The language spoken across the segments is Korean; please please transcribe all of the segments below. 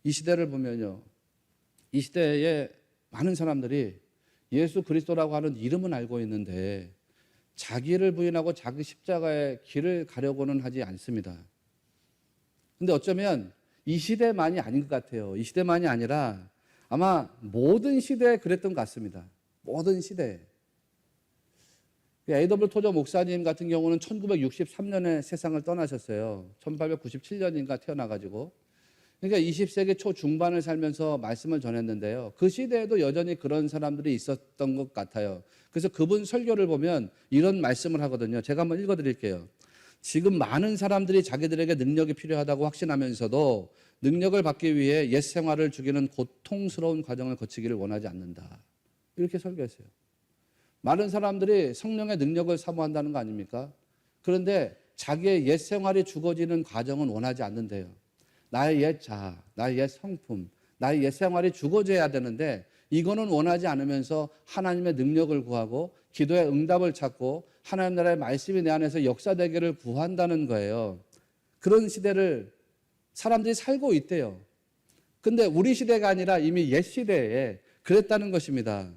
이 시대를 보면요, 이 시대에 많은 사람들이 예수 그리스도라고 하는 이름은 알고 있는데 자기를 부인하고 자기 십자가의 길을 가려고는 하지 않습니다. 근데 어쩌면 이 시대만이 아닌 것 같아요. 이 시대만이 아니라 아마 모든 시대에 그랬던 것 같습니다. 모든 시대에. A.W. 토저 목사님 같은 경우는 1963년에 세상을 떠나셨어요. 1897년인가 태어나가지고. 그러니까 20세기 초중반을 살면서 말씀을 전했는데요. 그 시대에도 여전히 그런 사람들이 있었던 것 같아요. 그래서 그분 설교를 보면 이런 말씀을 하거든요. 제가 한번 읽어드릴게요. 지금 많은 사람들이 자기들에게 능력이 필요하다고 확신하면서도 능력을 받기 위해 옛 생활을 죽이는 고통스러운 과정을 거치기를 원하지 않는다. 이렇게 설교했어요. 많은 사람들이 성령의 능력을 사모한다는 거 아닙니까? 그런데 자기의 옛 생활이 죽어지는 과정은 원하지 않는데요. 나의 옛 자아, 나의 옛 성품, 나의 옛 생활이 죽어져야 되는데 이거는 원하지 않으면서 하나님의 능력을 구하고 기도의 응답을 찾고 하나님 나라의 말씀이 내 안에서 역사되기를 구한다는 거예요. 그런 시대를 사람들이 살고 있대요. 근데 우리 시대가 아니라 이미 옛 시대에 그랬다는 것입니다.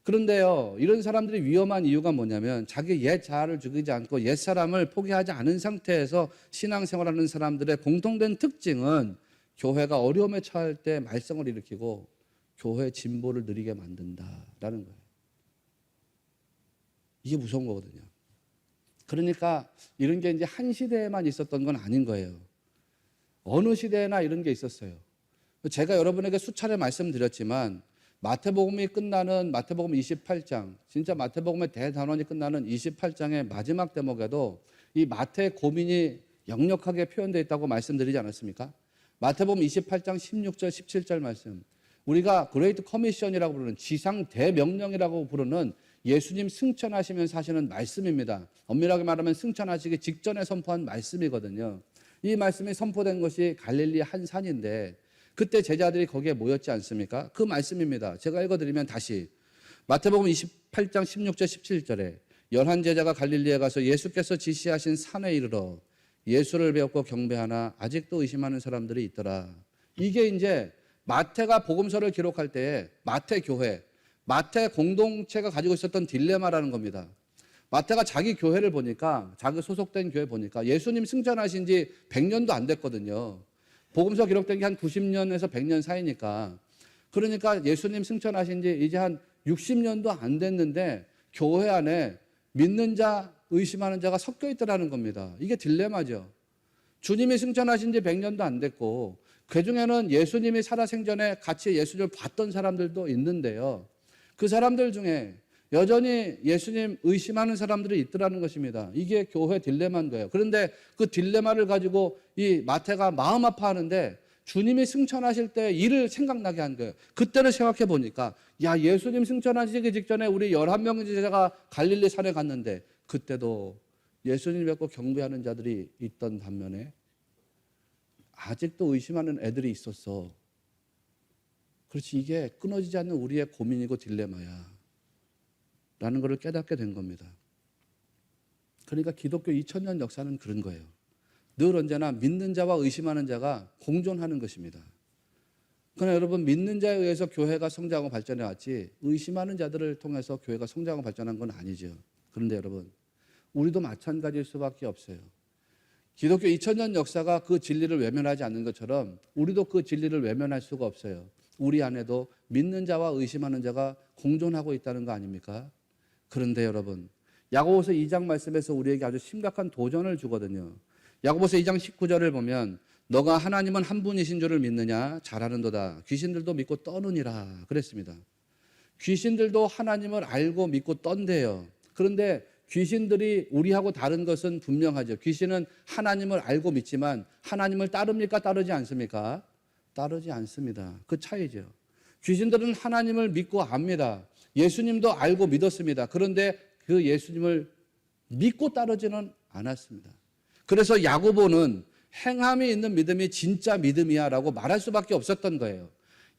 그런데요, 이런 사람들이 위험한 이유가 뭐냐면 자기 옛 자아를 죽이지 않고 옛 사람을 포기하지 않은 상태에서 신앙생활하는 사람들의 공통된 특징은 교회가 어려움에 처할 때 말썽을 일으키고 교회 진보를 느리게 만든다라는 거예요. 이게 무서운 거거든요. 그러니까 이런 게 이제 한 시대에만 있었던 건 아닌 거예요. 어느 시대에나 이런 게 있었어요. 제가 여러분에게 수차례 말씀드렸지만 마태복음이 끝나는 마태복음 28장, 진짜 마태복음의 대단원이 끝나는 28장의 마지막 대목에도 이 마태의 고민이 역력하게 표현되어 있다고 말씀드리지 않았습니까? 마태복음 28장 16절, 17절 말씀. 우리가 그레이트 커미션이라고 부르는 지상 대명령이라고 부르는 예수님 승천하시면서 하시는 말씀입니다. 엄밀하게 말하면 승천하시기 직전에 선포한 말씀이거든요. 이 말씀이 선포된 것이 갈릴리 한 산인데 그때 제자들이 거기에 모였지 않습니까? 그 말씀입니다. 제가 읽어드리면 다시 마태복음 28장 16절 17절에 11제자가 갈릴리에 가서 예수께서 지시하신 산에 이르러 예수를 배웠고 경배하나 아직도 의심하는 사람들이 있더라. 이게 이제 마태가 복음서를 기록할 때에 마태 교회, 마태 공동체가 가지고 있었던 딜레마라는 겁니다. 마태가 자기 교회를 보니까, 자기 소속된 교회 보니까 예수님 승천하신 지 100년도 안 됐거든요. 복음서 기록된 게 한 90년에서 100년 사이니까. 그러니까 예수님 승천하신 지 이제 한 60년도 안 됐는데 교회 안에 믿는 자, 의심하는 자가 섞여 있더라는 겁니다. 이게 딜레마죠. 주님이 승천하신 지 100년도 안 됐고 그중에는 예수님이 살아생전에 같이 예수를 봤던 사람들도 있는데요. 그 사람들 중에 여전히 예수님 의심하는 사람들이 있더라는 것입니다. 이게 교회 딜레마인 거예요. 그런데 그 딜레마를 가지고 이 마태가 마음 아파하는데 주님이 승천하실 때 일을 생각나게 한 거예요. 그때를 생각해 보니까 야, 예수님 승천하시기 직전에 우리 11명 제자가 갈릴리 산에 갔는데 그때도 예수님 뵙고 경배하는 자들이 있던 반면에 아직도 의심하는 애들이 있었어. 그렇지, 이게 끊어지지 않는 우리의 고민이고 딜레마야 라는 것을 깨닫게 된 겁니다. 그러니까 기독교 2000년 역사는 그런 거예요. 늘 언제나 믿는 자와 의심하는 자가 공존하는 것입니다. 그러나 여러분, 믿는 자에 의해서 교회가 성장하고 발전해 왔지 의심하는 자들을 통해서 교회가 성장하고 발전한 건 아니죠. 그런데 여러분, 우리도 마찬가지일 수밖에 없어요. 기독교 2000년 역사가 그 진리를 외면하지 않는 것처럼 우리도 그 진리를 외면할 수가 없어요. 우리 안에도 믿는 자와 의심하는 자가 공존하고 있다는 거 아닙니까? 그런데 여러분, 야고보서 2장 말씀에서 우리에게 아주 심각한 도전을 주거든요. 야고보서 2장 19절을 보면 너가 하나님은 한 분이신 줄을 믿느냐? 잘하는도다. 귀신들도 믿고 떠느니라 그랬습니다. 귀신들도 하나님을 알고 믿고 떤대요. 그런데 귀신들이 우리하고 다른 것은 분명하죠. 귀신은 하나님을 알고 믿지만 하나님을 따릅니까? 따르지 않습니까? 따르지 않습니다. 그 차이죠. 귀신들은 하나님을 믿고 압니다. 예수님도 알고 믿었습니다. 그런데 그 예수님을 믿고 따르지는 않았습니다. 그래서 야고보는 행함이 있는 믿음이 진짜 믿음이야 라고 말할 수밖에 없었던 거예요.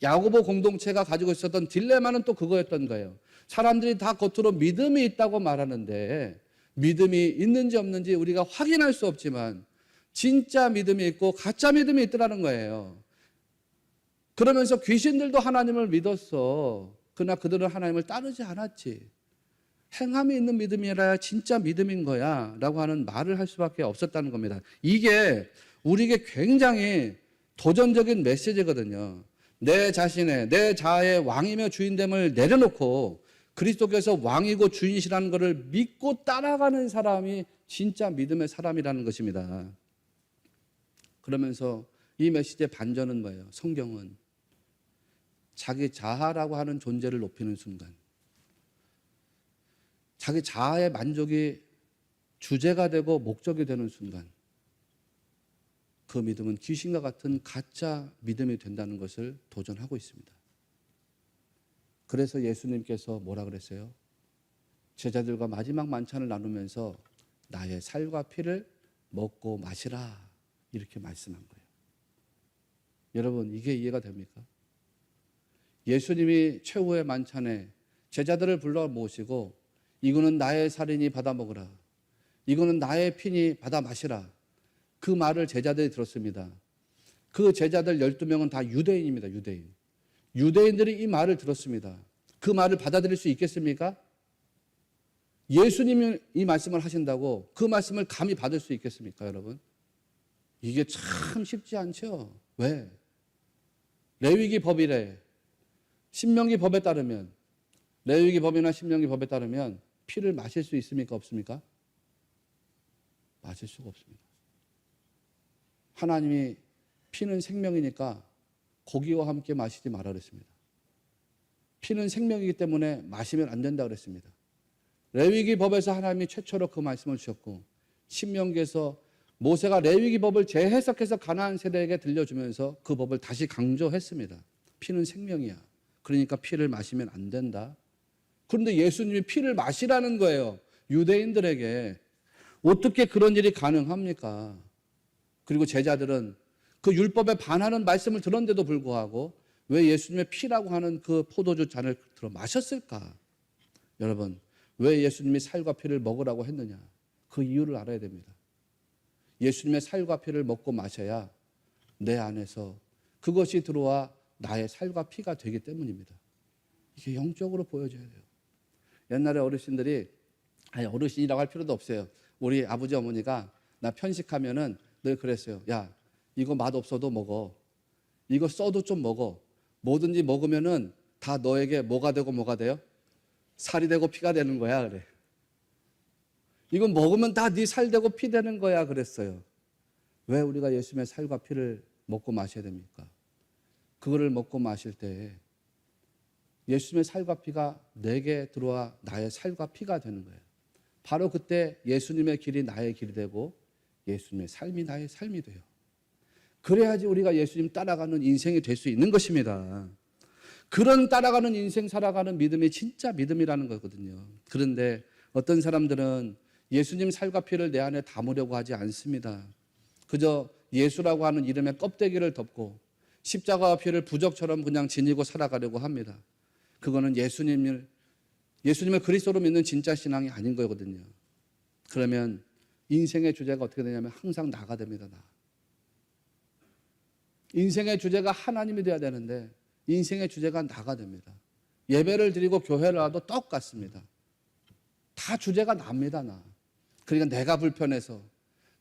야고보 공동체가 가지고 있었던 딜레마는 또 그거였던 거예요. 사람들이 다 겉으로 믿음이 있다고 말하는데 믿음이 있는지 없는지 우리가 확인할 수 없지만 진짜 믿음이 있고 가짜 믿음이 있더라는 거예요. 그러면서 귀신들도 하나님을 믿었어. 그러나 그들은 하나님을 따르지 않았지. 행함이 있는 믿음이라 진짜 믿음인 거야 라고 하는 말을 할 수밖에 없었다는 겁니다. 이게 우리에게 굉장히 도전적인 메시지거든요. 내 자신의, 내 자아의 왕이며 주인됨을 내려놓고 그리스도께서 왕이고 주인이시라는 것을 믿고 따라가는 사람이 진짜 믿음의 사람이라는 것입니다. 그러면서 이 메시지의 반전은 뭐예요? 성경은 자기 자아라고 하는 존재를 높이는 순간, 자기 자아의 만족이 주제가 되고 목적이 되는 순간, 그 믿음은 귀신과 같은 가짜 믿음이 된다는 것을 도전하고 있습니다. 그래서 예수님께서 뭐라 그랬어요? 제자들과 마지막 만찬을 나누면서 나의 살과 피를 먹고 마시라 이렇게 말씀한 거예요. 여러분, 이게 이해가 됩니까? 예수님이 최후의 만찬에 제자들을 불러 모시고 이거는 나의 살이니 받아 먹으라, 이거는 나의 피니 받아 마시라, 그 말을 제자들이 들었습니다. 그 제자들 12명은 다 유대인입니다. 유대인들이 이 말을 들었습니다. 그 말을 받아들일 수 있겠습니까? 예수님이 이 말씀을 하신다고 그 말씀을 감히 받을 수 있겠습니까, 여러분? 이게 참 쉽지 않죠. 왜? 레위기 법이래. 신명기 법에 따르면, 레위기 법이나 신명기 법에 따르면 피를 마실 수 있습니까, 없습니까? 마실 수가 없습니다. 하나님이 피는 생명이니까 고기와 함께 마시지 말라 그랬습니다. 피는 생명이기 때문에 마시면 안 된다 그랬습니다. 레위기 법에서 하나님이 최초로 그 말씀을 주셨고, 신명기에서 모세가 레위기 법을 재해석해서 가나안 세대에게 들려주면서 그 법을 다시 강조했습니다. 피는 생명이야. 그러니까 피를 마시면 안 된다. 그런데 예수님이 피를 마시라는 거예요. 유대인들에게. 어떻게 그런 일이 가능합니까? 그리고 제자들은 그 율법에 반하는 말씀을 들었는데도 불구하고 왜 예수님의 피라고 하는 그 포도주 잔을 들어 마셨을까? 여러분, 왜 예수님이 살과 피를 먹으라고 했느냐? 그 이유를 알아야 됩니다. 예수님의 살과 피를 먹고 마셔야 내 안에서 그것이 들어와 나의 살과 피가 되기 때문입니다. 이게 영적으로 보여져야 돼요. 옛날에 어르신들이, 아니 어르신이라고 할 필요도 없어요. 우리 아버지 어머니가 나 편식하면은 늘 그랬어요. 야, 이거 맛없어도 먹어. 이거 써도 좀 먹어. 뭐든지 먹으면은 다 너에게 뭐가 되고 뭐가 돼요? 살이 되고 피가 되는 거야, 그래. 이건 먹으면 다 네 살 되고 피 되는 거야, 그랬어요. 왜 우리가 예수님의 살과 피를 먹고 마셔야 됩니까? 그거를 먹고 마실 때 예수님의 살과 피가 내게 들어와 나의 살과 피가 되는 거예요. 바로 그때 예수님의 길이 나의 길이 되고 예수님의 삶이 나의 삶이 돼요. 그래야지 우리가 예수님 따라가는 인생이 될 수 있는 것입니다. 그런 따라가는 인생 살아가는 믿음이 진짜 믿음이라는 거거든요. 그런데 어떤 사람들은 예수님 살과 피를 내 안에 담으려고 하지 않습니다. 그저 예수라고 하는 이름의 껍데기를 덮고 십자가와 피를 부적처럼 그냥 지니고 살아가려고 합니다. 그거는 예수님을 그리스도로 믿는 진짜 신앙이 아닌 거거든요. 그러면 인생의 주제가 어떻게 되냐면 항상 나가 됩니다. 나. 인생의 주제가 하나님이 돼야 되는데 인생의 주제가 나가 됩니다. 예배를 드리고 교회를 와도 똑같습니다. 다 주제가 납니다. 나. 그러니까 내가 불편해서,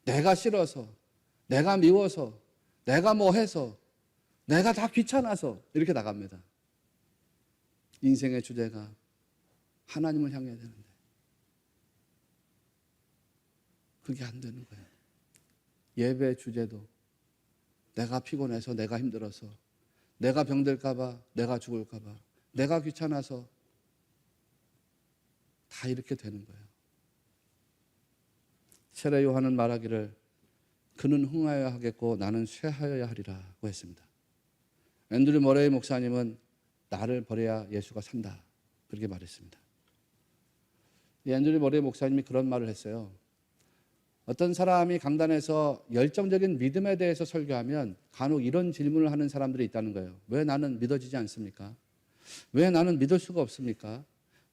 내가 싫어서, 내가 미워서, 내가 뭐 해서, 내가 다 귀찮아서 이렇게 나갑니다. 인생의 주제가 하나님을 향해야 되는데 그게 안 되는 거예요. 예배 주제도 내가 피곤해서, 내가 힘들어서, 내가 병들까 봐, 내가 죽을까 봐, 내가 귀찮아서 다 이렇게 되는 거예요. 세례 요한은 말하기를 그는 흥하여야 하겠고 나는 쇠하여야 하리라고 했습니다. 앤드류 머레이 목사님은 나를 버려야 예수가 산다 그렇게 말했습니다. 앤드류 머레이 목사님이 그런 말을 했어요. 어떤 사람이 강단에서 열정적인 믿음에 대해서 설교하면 간혹 이런 질문을 하는 사람들이 있다는 거예요. 왜 나는 믿어지지 않습니까? 왜 나는 믿을 수가 없습니까?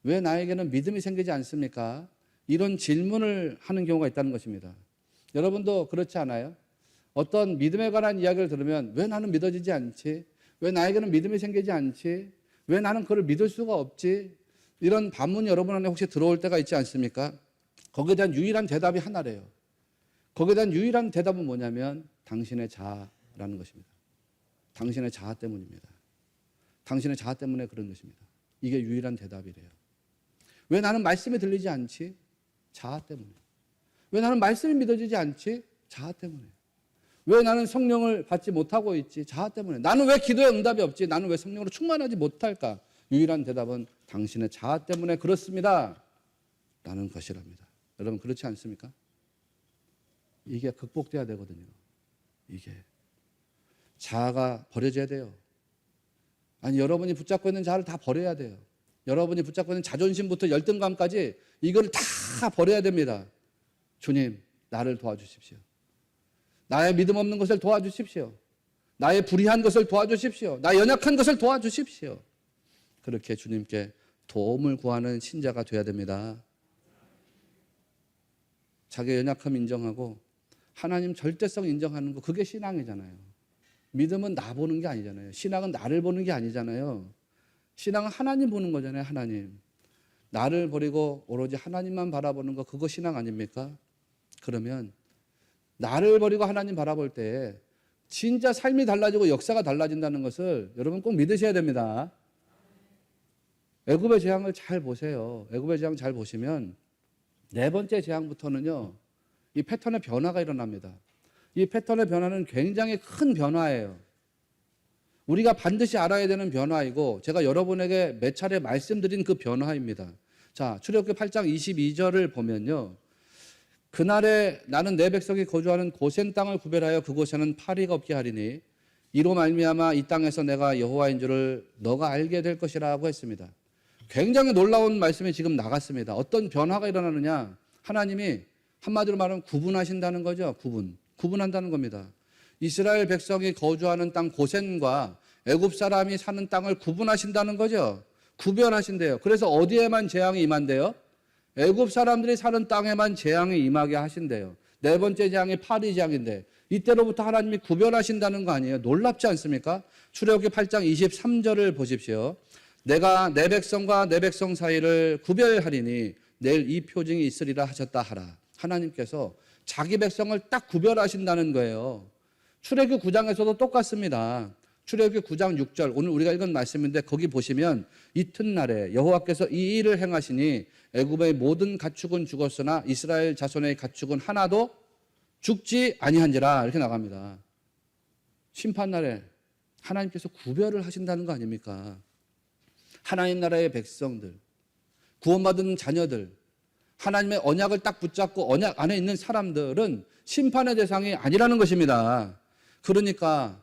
왜 나에게는 믿음이 생기지 않습니까? 이런 질문을 하는 경우가 있다는 것입니다. 여러분도 그렇지 않아요? 어떤 믿음에 관한 이야기를 들으면 왜 나는 믿어지지 않지? 왜 나에게는 믿음이 생기지 않지? 왜 나는 그걸 믿을 수가 없지? 이런 반문이 여러분 안에 혹시 들어올 때가 있지 않습니까? 거기에 대한 유일한 대답이 하나래요. 거기에 대한 유일한 대답은 뭐냐면 당신의 자아라는 것입니다. 당신의 자아 때문입니다. 당신의 자아 때문에 그런 것입니다. 이게 유일한 대답이래요. 왜 나는 말씀이 들리지 않지? 자아 때문에. 왜 나는 말씀이 믿어지지 않지? 자아 때문에. 왜 나는 성령을 받지 못하고 있지? 자아 때문에. 나는 왜 기도에 응답이 없지? 나는 왜 성령으로 충만하지 못할까? 유일한 대답은 당신의 자아 때문에 그렇습니다. 라는 것이랍니다. 여러분 그렇지 않습니까? 이게 극복돼야 되거든요. 이게. 자아가 버려져야 돼요. 아니 여러분이 붙잡고 있는 자아를 다 버려야 돼요. 여러분이 붙잡고 있는 자존심부터 열등감까지 이걸 다 버려야 됩니다. 주님 나를 도와주십시오. 나의 믿음 없는 것을 도와주십시오. 나의 불의한 것을 도와주십시오. 나의 연약한 것을 도와주십시오. 그렇게 주님께 도움을 구하는 신자가 되어야 됩니다. 자기의 연약함 인정하고 하나님 절대성 인정하는 거 그게 신앙이잖아요. 믿음은 나 보는 게 아니잖아요. 신앙은 나를 보는 게 아니잖아요. 신앙은 하나님 보는 거잖아요. 하나님. 나를 버리고 오로지 하나님만 바라보는 거 그거 신앙 아닙니까? 그러면 나를 버리고 하나님 바라볼 때 진짜 삶이 달라지고 역사가 달라진다는 것을 여러분 꼭 믿으셔야 됩니다. 애굽의 재앙을 잘 보세요. 애굽의 재앙 잘 보시면 네 번째 재앙부터는요. 이 패턴의 변화가 일어납니다. 이 패턴의 변화는 굉장히 큰 변화예요. 우리가 반드시 알아야 되는 변화이고 제가 여러분에게 몇 차례 말씀드린 그 변화입니다. 자, 출애굽기 8장 22절을 보면요. 그날에 나는 내 백성이 거주하는 고센 땅을 구별하여 그곳에는 파리가 없게 하리니 이로 말미암아 이 땅에서 내가 여호와인 줄을 너가 알게 될 것이라고 했습니다. 굉장히 놀라운 말씀이 지금 나갔습니다. 어떤 변화가 일어나느냐? 하나님이 한마디로 말하면 구분하신다는 거죠. 구분한다는 겁니다. 이스라엘 백성이 거주하는 땅 고센과 애굽 사람이 사는 땅을 구분하신다는 거죠. 구별하신대요. 그래서 어디에만 재앙이 임한대요? 애굽 사람들이 사는 땅에만 재앙이 임하게 하신대요. 네 번째 재앙이 파리 재앙인데 이때로부터 하나님이 구별하신다는 거 아니에요? 놀랍지 않습니까? 출애굽기 8장 23절을 보십시오. 내가 내 백성과 내 백성 사이를 구별하리니 내일 이 표징이 있으리라 하셨다 하라. 하나님께서 자기 백성을 딱 구별하신다는 거예요. 출애굽기 9장에서도 똑같습니다. 출애굽기 9장 6절 오늘 우리가 읽은 말씀인데 거기 보시면 이튿날에 여호와께서 이 일을 행하시니 애굽의 모든 가축은 죽었으나 이스라엘 자손의 가축은 하나도 죽지 아니한지라 이렇게 나갑니다. 심판날에 하나님께서 구별을 하신다는 거 아닙니까? 하나님 나라의 백성들, 구원받은 자녀들, 하나님의 언약을 딱 붙잡고 언약 안에 있는 사람들은 심판의 대상이 아니라는 것입니다. 그러니까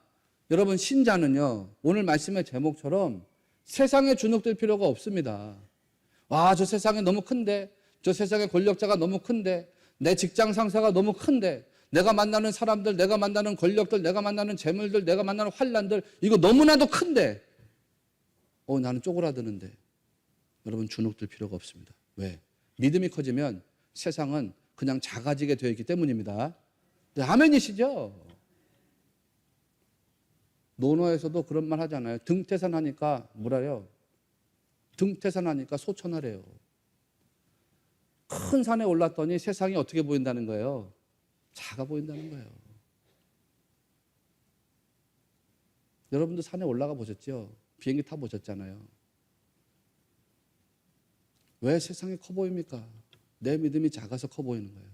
여러분 신자는요 오늘 말씀의 제목처럼 세상에 주눅들 필요가 없습니다. 와, 저 세상에 너무 큰데, 저 세상의 권력자가 너무 큰데, 내 직장 상사가 너무 큰데, 내가 만나는 사람들, 내가 만나는 권력들, 내가 만나는 재물들, 내가 만나는 환란들 이거 너무나도 큰데 나는 쪼그라드는데 여러분 주눅들 필요가 없습니다. 왜? 믿음이 커지면 세상은 그냥 작아지게 되어 있기 때문입니다. 네, 아멘이시죠? 논어에서도 그런 말 하잖아요. 등태산하니까 뭐라요? 등태산하니까 소천하래요. 큰 산에 올랐더니 세상이 어떻게 보인다는 거예요? 작아 보인다는 거예요. 여러분도 산에 올라가 보셨죠? 비행기 타보셨잖아요. 왜 세상이 커 보입니까? 내 믿음이 작아서 커 보이는 거예요.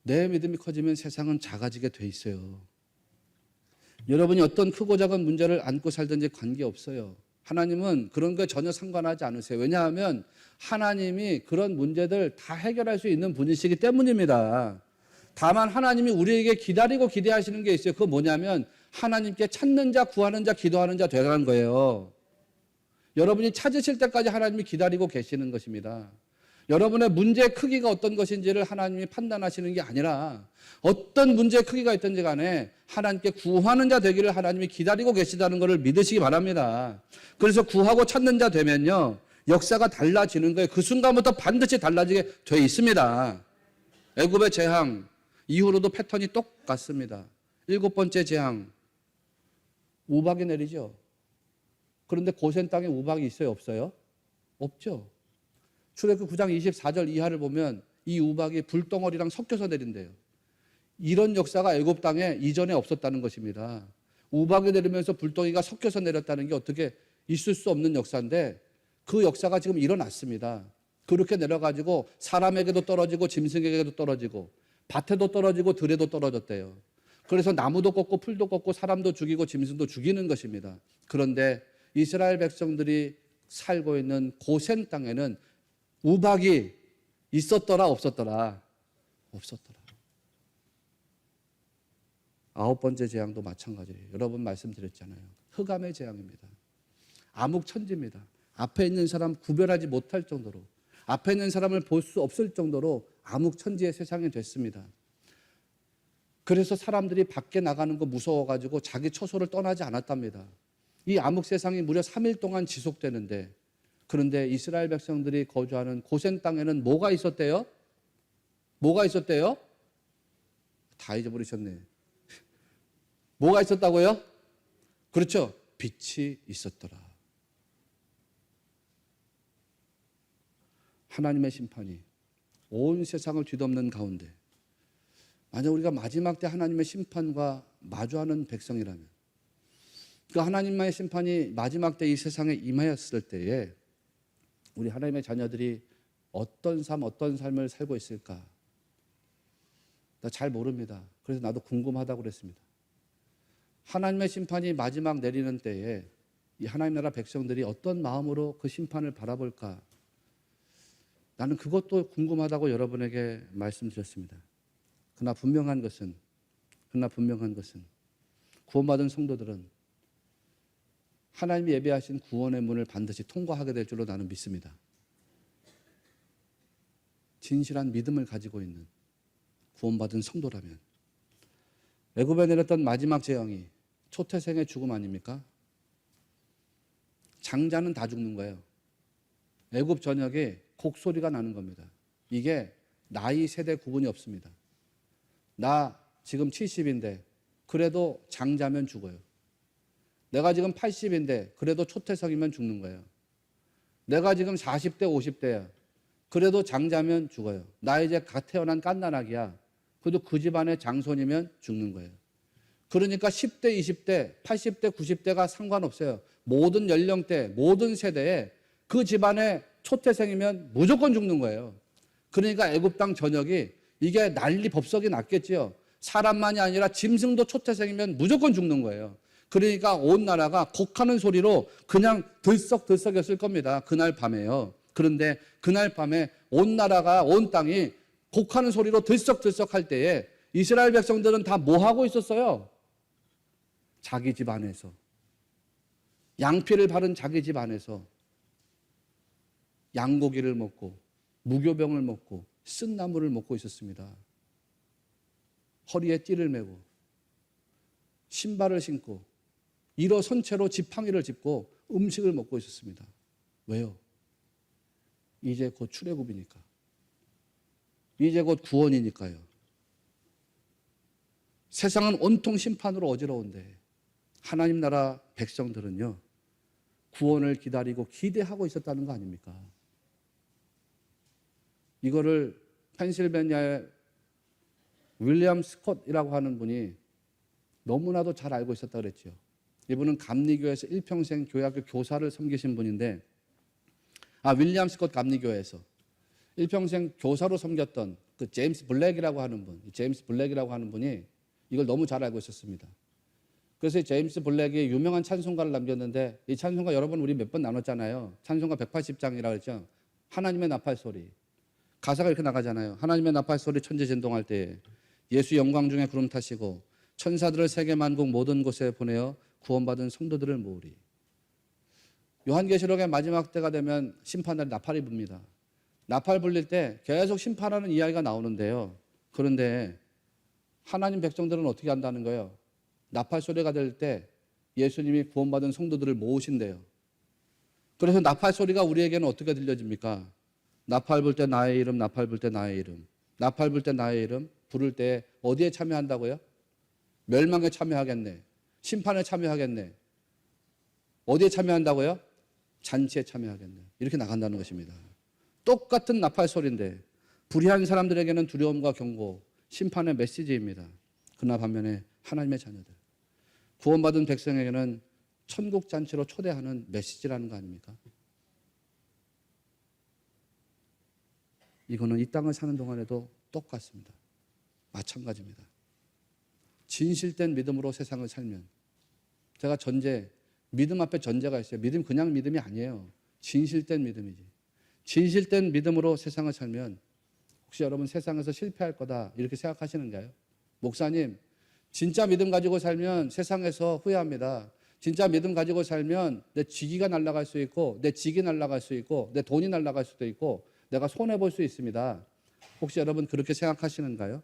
내 믿음이 커지면 세상은 작아지게 돼 있어요. 여러분이 어떤 크고 작은 문제를 안고 살든지 관계없어요. 하나님은 그런 거 전혀 상관하지 않으세요. 왜냐하면 하나님이 그런 문제들 다 해결할 수 있는 분이시기 때문입니다. 다만 하나님이 우리에게 기다리고 기대하시는 게 있어요. 그거 뭐냐면 하나님께 찾는 자, 구하는 자, 기도하는 자 되라는 거예요. 여러분이 찾으실 때까지 하나님이 기다리고 계시는 것입니다. 여러분의 문제의 크기가 어떤 것인지를 하나님이 판단하시는 게 아니라 어떤 문제의 크기가 있든지 간에 하나님께 구하는 자 되기를 하나님이 기다리고 계시다는 것을 믿으시기 바랍니다. 그래서 구하고 찾는 자 되면요 역사가 달라지는 거예요. 그 순간부터 반드시 달라지게 돼 있습니다. 애굽의 재앙 이후로도 패턴이 똑같습니다. 7번째 재앙 우박이 내리죠. 그런데 고센 땅에 우박이 있어요, 없어요? 없죠. 출애굽기 9장 24절 이하를 보면 이 우박이 불덩어리랑 섞여서 내린대요. 이런 역사가 애굽 땅에 이전에 없었다는 것입니다. 우박이 내리면서 불덩이가 섞여서 내렸다는 게 어떻게 있을 수 없는 역사인데 그 역사가 지금 일어났습니다. 그렇게 내려가지고 사람에게도 떨어지고 짐승에게도 떨어지고 밭에도 떨어지고 들에도 떨어졌대요. 그래서 나무도 꺾고 풀도 꺾고 사람도 죽이고 짐승도 죽이는 것입니다. 그런데 이스라엘 백성들이 살고 있는 고센 땅에는 우박이 있었더라 없었더라? 없었더라. 9번째 재앙도 마찬가지예요. 여러분 말씀드렸잖아요. 흑암의 재앙입니다. 암흑천지입니다. 앞에 있는 사람 구별하지 못할 정도로, 앞에 있는 사람을 볼 수 없을 정도로 암흑천지의 세상이 됐습니다. 그래서 사람들이 밖에 나가는 거 무서워가지고 자기 처소를 떠나지 않았답니다. 이 암흑 세상이 무려 3일 동안 지속되는데, 그런데 이스라엘 백성들이 거주하는 고센 땅에는 뭐가 있었대요? 뭐가 있었대요? 다 잊어버리셨네. 뭐가 있었다고요? 그렇죠. 빛이 있었더라. 하나님의 심판이 온 세상을 뒤덮는 가운데, 만약 우리가 마지막 때 하나님의 심판과 마주하는 백성이라면, 그 하나님의 심판이 마지막 때 이 세상에 임하였을 때에 우리 하나님의 자녀들이 어떤 삶을 살고 있을까? 나 잘 모릅니다. 그래서 나도 궁금하다고 그랬습니다. 하나님의 심판이 마지막 내리는 때에 이 하나님 나라 백성들이 어떤 마음으로 그 심판을 바라볼까? 나는 그것도 궁금하다고 여러분에게 말씀드렸습니다. 그러나 분명한 것은 구원받은 성도들은 하나님이 예배하신 구원의 문을 반드시 통과하게 될 줄로 나는 믿습니다. 진실한 믿음을 가지고 있는 구원받은 성도라면. 애굽에 내렸던 마지막 재앙이 초태생의 죽음 아닙니까? 장자는 다 죽는 거예요. 애굽 전역에 곡소리가 나는 겁니다. 이게 나이 세대 구분이 없습니다. 나 지금 70인데 그래도 장자면 죽어요. 내가 지금 80인데 그래도 초태생이면 죽는 거예요. 내가 지금 40대 50대야. 그래도 장자면 죽어요. 나 이제 갓 태어난 갓난아기야. 그래도 그 집안의 장손이면 죽는 거예요. 그러니까 10대, 20대, 80대, 90대가 상관없어요. 모든 연령대, 모든 세대에 그 집안의 초태생이면 무조건 죽는 거예요. 그러니까 애굽 땅 전역이 이게 난리 법석이 났겠지요. 사람만이 아니라 짐승도 초태생이면 무조건 죽는 거예요. 그러니까 온 나라가 곡하는 소리로 그냥 들썩들썩했을 겁니다. 그날 밤에요. 그런데 그날 밤에 온 나라가, 온 땅이 곡하는 소리로 들썩들썩할 때에 이스라엘 백성들은 다 뭐 하고 있었어요? 자기 집 안에서, 양피를 바른 자기 집 안에서 양고기를 먹고 무교병을 먹고 쓴나물을 먹고 있었습니다. 허리에 띠를 메고 신발을 신고 일어선 채로 지팡이를 짚고 음식을 먹고 있었습니다. 왜요? 이제 곧 출애굽이니까. 이제 곧 구원이니까요. 세상은 온통 심판으로 어지러운데 하나님 나라 백성들은요, 구원을 기다리고 기대하고 있었다는 거 아닙니까? 이거를 펜실베니아의 윌리엄 스콧이라고 하는 분이 너무나도 잘 알고 있었다 그랬죠. 이분은 감리교에서 일평생 교회학교 교사를 섬기신 분인데, 윌리엄 스콧 감리교회에서 일평생 교사로 섬겼던 그 제임스 블랙이라고 하는 분이 이걸 너무 잘 알고 있었습니다. 그래서 이 제임스 블랙이 유명한 찬송가를 남겼는데, 이 찬송가 여러분 우리 몇 번 나눴잖아요. 찬송가 180장이라고 그랬죠. 하나님의 나팔 소리. 가사가 이렇게 나가잖아요. 하나님의 나팔 소리 천지 진동할 때에 예수 영광 중에 구름 타시고 천사들을 세계 만국 모든 곳에 보내어 구원받은 성도들을 모으리. 요한계시록의 마지막 때가 되면 심판날 나팔이 붑니다. 나팔 불릴 때 계속 심판하는 이야기가 나오는데요. 그런데 하나님 백성들은 어떻게 한다는 거예요? 나팔 소리가 될 때 예수님이 구원받은 성도들을 모으신대요. 그래서 나팔 소리가 우리에게는 어떻게 들려집니까? 나팔 불 때 나의 이름, 나팔 불 때 나의 이름. 나팔 불 때 나의 이름 부를 때 어디에 참여한다고요? 멸망에 참여하겠네. 심판에 참여하겠네. 어디에 참여한다고요? 잔치에 참여하겠네. 이렇게 나간다는 것입니다. 똑같은 나팔 소리인데 불의한 사람들에게는 두려움과 경고, 심판의 메시지입니다. 그러나 반면에 하나님의 자녀들, 구원받은 백성에게는 천국 잔치로 초대하는 메시지라는 거 아닙니까? 이거는 이 땅을 사는 동안에도 똑같습니다. 마찬가지입니다. 진실된 믿음으로 세상을 살면, 제가 믿음 앞에 전제가 있어요. 믿음 그냥 믿음이 아니에요. 진실된 믿음이지. 진실된 믿음으로 세상을 살면 혹시 여러분 세상에서 실패할 거다 이렇게 생각하시는가요? 목사님, 진짜 믿음 가지고 살면 세상에서 후회합니다. 진짜 믿음 가지고 살면 내 직위가 날아갈 수 있고 내 직이 날아갈 수 있고 내 돈이 날아갈 수도 있고 내가 손해볼 수 있습니다. 혹시 여러분 그렇게 생각하시는가요?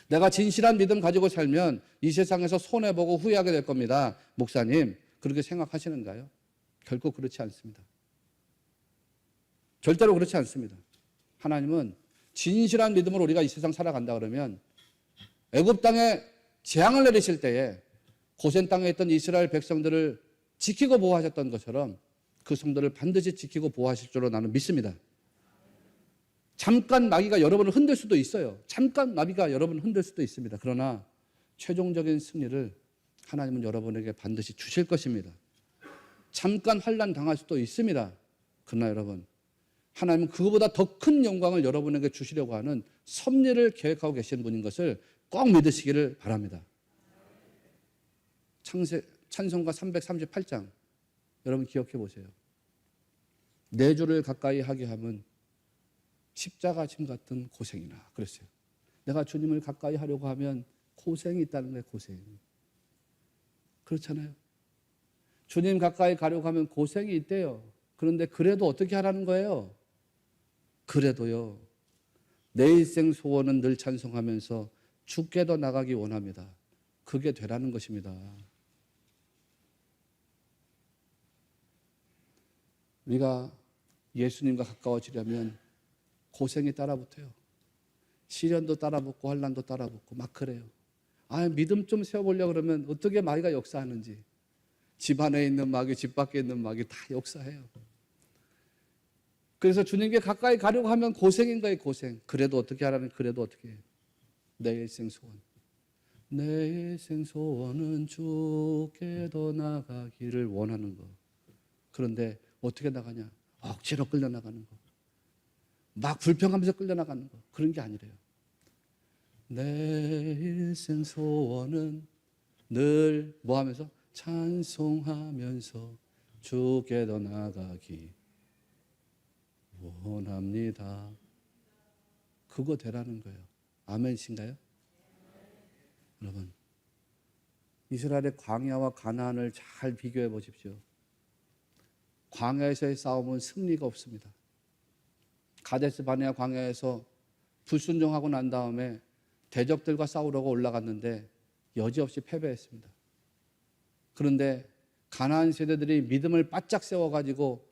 내가 진실한 믿음 가지고 살면 이 세상에서 손해보고 후회하게 될 겁니다. 목사님, 그렇게 생각하시는가요? 결코 그렇지 않습니다. 절대로 그렇지 않습니다. 하나님은 진실한 믿음으로 우리가 이 세상 살아간다 그러면 애굽 땅에 재앙을 내리실 때에 고센 땅에 있던 이스라엘 백성들을 지키고 보호하셨던 것처럼 그 성도를 반드시 지키고 보호하실 줄로 나는 믿습니다. 잠깐 마귀가 여러분을 흔들 수도 있어요. 잠깐 마귀가 여러분을 흔들 수도 있습니다. 그러나 최종적인 승리를 하나님은 여러분에게 반드시 주실 것입니다. 잠깐 환난 당할 수도 있습니다. 그러나 여러분, 하나님은 그거보다 더 큰 영광을 여러분에게 주시려고 하는 섭리를 계획하고 계신 분인 것을 꼭 믿으시기를 바랍니다. 찬송가 338장 여러분 기억해 보세요. 내 주를 가까이 하게 함은 십자가 짐 같은 고생이나 그랬어요. 내가 주님을 가까이 하려고 하면 고생이 있다는 거예요. 고생. 그렇잖아요. 주님 가까이 가려고 하면 고생이 있대요. 그런데 그래도 어떻게 하라는 거예요? 그래도요. 내 일생 소원은 늘 찬송하면서 주께도 나가기 원합니다. 그게 되라는 것입니다. 우리가 예수님과 가까워지려면 고생이 따라붙어요. 시련도 따라붙고 환난도 따라붙고 막 그래요. 믿음 좀 세워보려고 그러면 어떻게 마귀가 역사하는지, 집 안에 있는 마귀, 집 밖에 있는 마귀 다 역사해요. 그래서 주님께 가까이 가려고 하면 고생인 거예요. 고생. 그래도 어떻게 하라는, 그래도 어떻게 해요? 내 일생 소원, 내 일생 소원은 주께도 나가기를 원하는 거. 그런데 어떻게 나가냐? 억지로 끌려나가는 거, 막 불평하면서 끌려나가는 거, 그런 게 아니래요. 내 일생 소원은 늘 뭐 하면서? 찬송하면서 주께도 나가기 원합니다. 그거 되라는 거예요. 아멘이신가요? 여러분, 이스라엘의 광야와 가나안을 잘 비교해 보십시오. 광야에서의 싸움은 승리가 없습니다. 가데스 바네아 광야에서 불순종하고 난 다음에 대적들과 싸우려고 올라갔는데 여지없이 패배했습니다. 그런데 가나안 세대들이 믿음을 바짝 세워가지고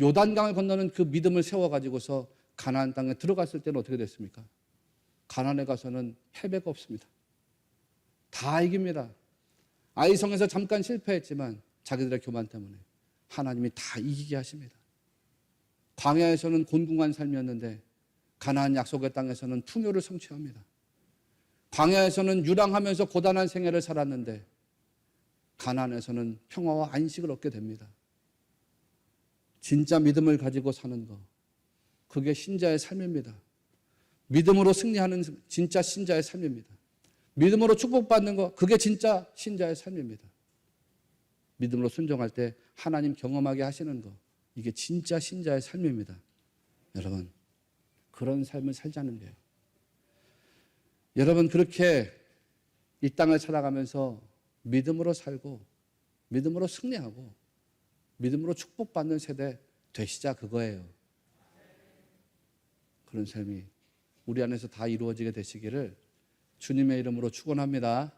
요단강을 건너는 그 믿음을 세워가지고서 가나안 땅에 들어갔을 때는 어떻게 됐습니까? 가나안에 가서는 패배가 없습니다. 다 이깁니다. 아이성에서 잠깐 실패했지만 자기들의 교만 때문에 하나님이 다 이기게 하십니다. 광야에서는 곤궁한 삶이었는데 가나안 약속의 땅에서는 풍요를 성취합니다. 광야에서는 유랑하면서 고단한 생애를 살았는데 가나안에서는 평화와 안식을 얻게 됩니다. 진짜 믿음을 가지고 사는 것, 그게 신자의 삶입니다. 믿음으로 승리하는 진짜 신자의 삶입니다. 믿음으로 축복받는 것, 그게 진짜 신자의 삶입니다. 믿음으로 순종할 때 하나님 경험하게 하시는 것, 이게 진짜 신자의 삶입니다. 여러분, 그런 삶을 살자는 거예요. 여러분, 그렇게 이 땅을 살아가면서 믿음으로 살고 믿음으로 승리하고 믿음으로 축복받는 세대 되시자, 그거예요. 그런 삶이 우리 안에서 다 이루어지게 되시기를 주님의 이름으로 축원합니다.